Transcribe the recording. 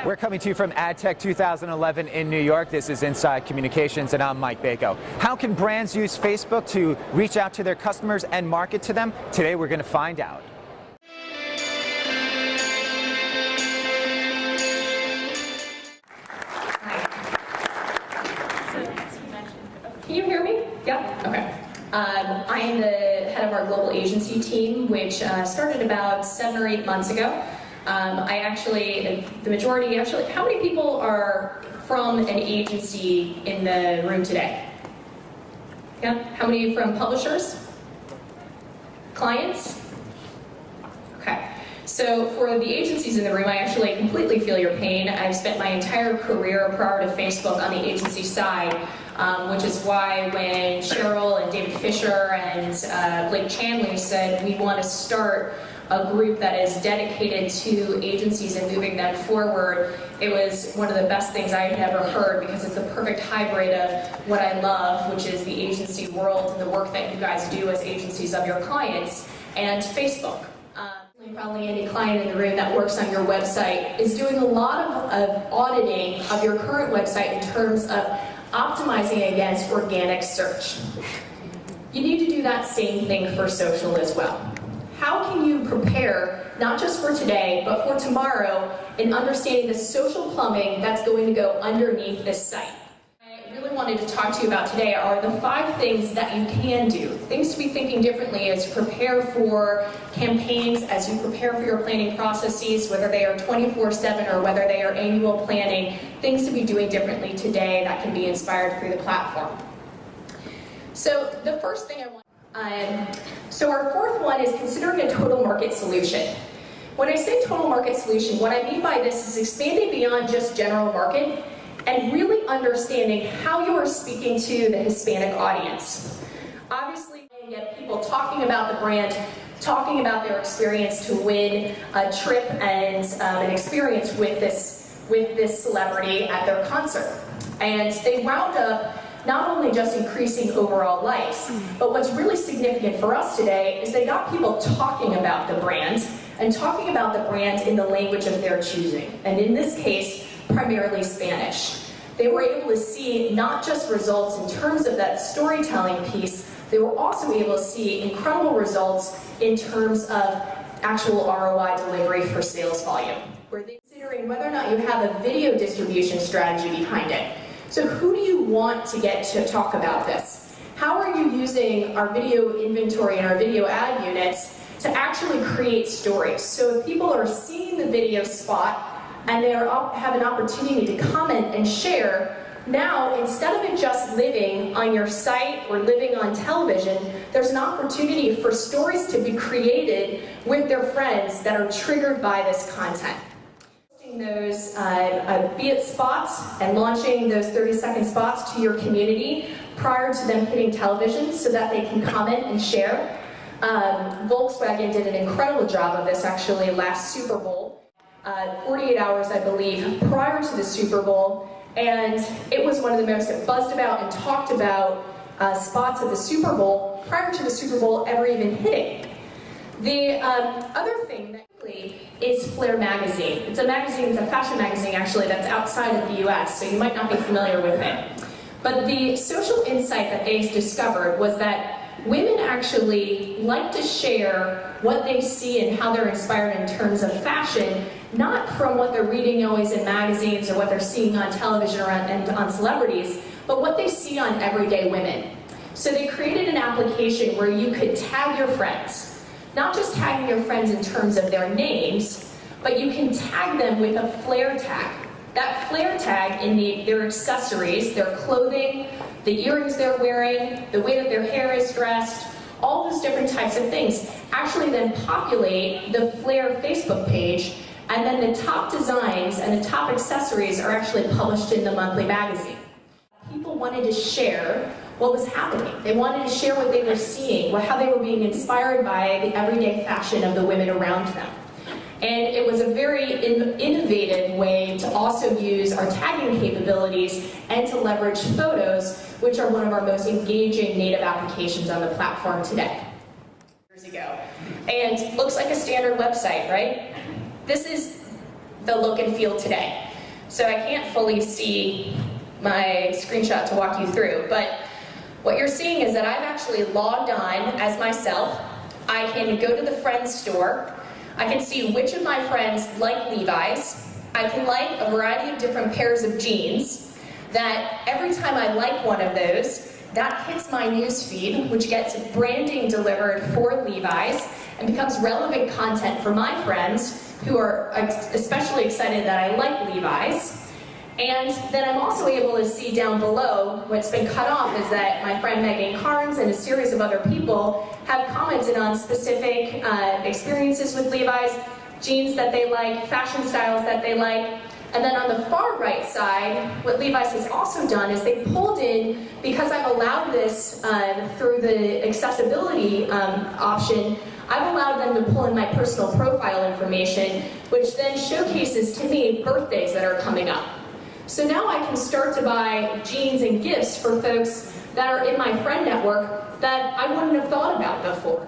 We're coming to you from AdTech 2011 in New York. This is Inside Communications, and I'm Mike Bako. How can brands use Facebook to reach out to their customers and market to them? Today, we're going to find out. Can you hear me? Yeah? Okay. I am the head of our global agency team, which started about 7 or 8 months ago. How many people are from an agency in the room today? Yeah? How many from publishers? Clients? Okay. So for the agencies in the room, I actually completely feel your pain. I've spent my entire career prior to Facebook on the agency side, which is why when Cheryl and David Fisher and Blake Chanley said we want to start a group that is dedicated to agencies and moving them forward, it was one of the best things I had ever heard, because it's the perfect hybrid of what I love, which is the agency world and the work that you guys do as agencies of your clients, and Facebook. Probably any client in the room that works on your website is doing a lot of auditing of your current website in terms of optimizing against organic search. You need to do that same thing for social as well. How can you prepare, not just for today, but for tomorrow, in understanding the social plumbing that's going to go underneath this site? I really wanted to talk to you about today are the 5 things that you can do. Things to be thinking differently as you prepare for campaigns, as you prepare for your planning processes, whether they are 24/7 or whether they are annual planning, things to be doing differently today that can be inspired through the platform. So the first thing I want, so our fourth one is considering a total market solution. When I say total market solution, what I mean by this is expanding beyond just general market and really understanding how you are speaking to the Hispanic audience. Obviously, you get people talking about the brand, talking about their experience to win a trip and an experience with this celebrity at their concert. And they wound up not only just increasing overall likes, but what's really significant for us today is they got people talking about the brand and talking about the brand in the language of their choosing. And in this case, primarily Spanish. They were able to see not just results in terms of that storytelling piece, they were also able to see incredible results in terms of actual ROI delivery for sales volume. We're considering whether or not you have a video distribution strategy behind it. So who do you want to get to talk about this? How are you using our video inventory and our video ad units to actually create stories? So if people are seeing the video spot and they have an opportunity to comment and share, now instead of it just living on your site or living on television, there's an opportunity for stories to be created with their friends that are triggered by this content. Those be it spots and launching those 30-second spots to your community prior to them hitting television so that they can comment and share. Volkswagen did an incredible job of this actually last Super Bowl, 48 hours I believe prior to the Super Bowl, and it was one of the most buzzed about and talked about spots of the Super Bowl prior to the Super Bowl ever even hitting. The other thing that is Flair magazine. It's a magazine, it's a fashion magazine actually that's outside of the US, so you might not be familiar with it. But the social insight that they discovered was that women actually like to share what they see and how they're inspired in terms of fashion, not from what they're reading always in magazines or what they're seeing on television or on celebrities, but what they see on everyday women. So they created an application where you could tag your friends. Not just tagging your friends in terms of their names, but you can tag them with a Flair tag. That Flair tag in their accessories, their clothing, the earrings they're wearing, the way that their hair is dressed, all those different types of things actually then populate the Flair Facebook page, and then the top designs and the top accessories are actually published in the monthly magazine. People wanted to share what was happening. They wanted to share what they were seeing, how they were being inspired by the everyday fashion of the women around them. And it was a very innovative way to also use our tagging capabilities and to leverage photos, which are one of our most engaging native applications on the platform today. Years ago. And looks like a standard website, right? This is the look and feel today. so I can't fully see my screenshot to walk you through, but what you're seeing is that I've actually logged on as myself. I can go to the Friends store. I can see which of my friends like Levi's. I can like a variety of different pairs of jeans that every time I like one of those, that hits my news feed, which gets branding delivered for Levi's and becomes relevant content for my friends who are especially excited that I like Levi's. And then I'm also able to see down below, what's been cut off is that my friend Megan Carnes and a series of other people have commented on specific experiences with Levi's, jeans that they like, fashion styles that they like. And then on the far right side, what Levi's has also done is they pulled in, because I've allowed this through the accessibility option, I've allowed them to pull in my personal profile information, which then showcases to me birthdays that are coming up. So now I can start to buy jeans and gifts for folks that are in my friend network that I wouldn't have thought about before.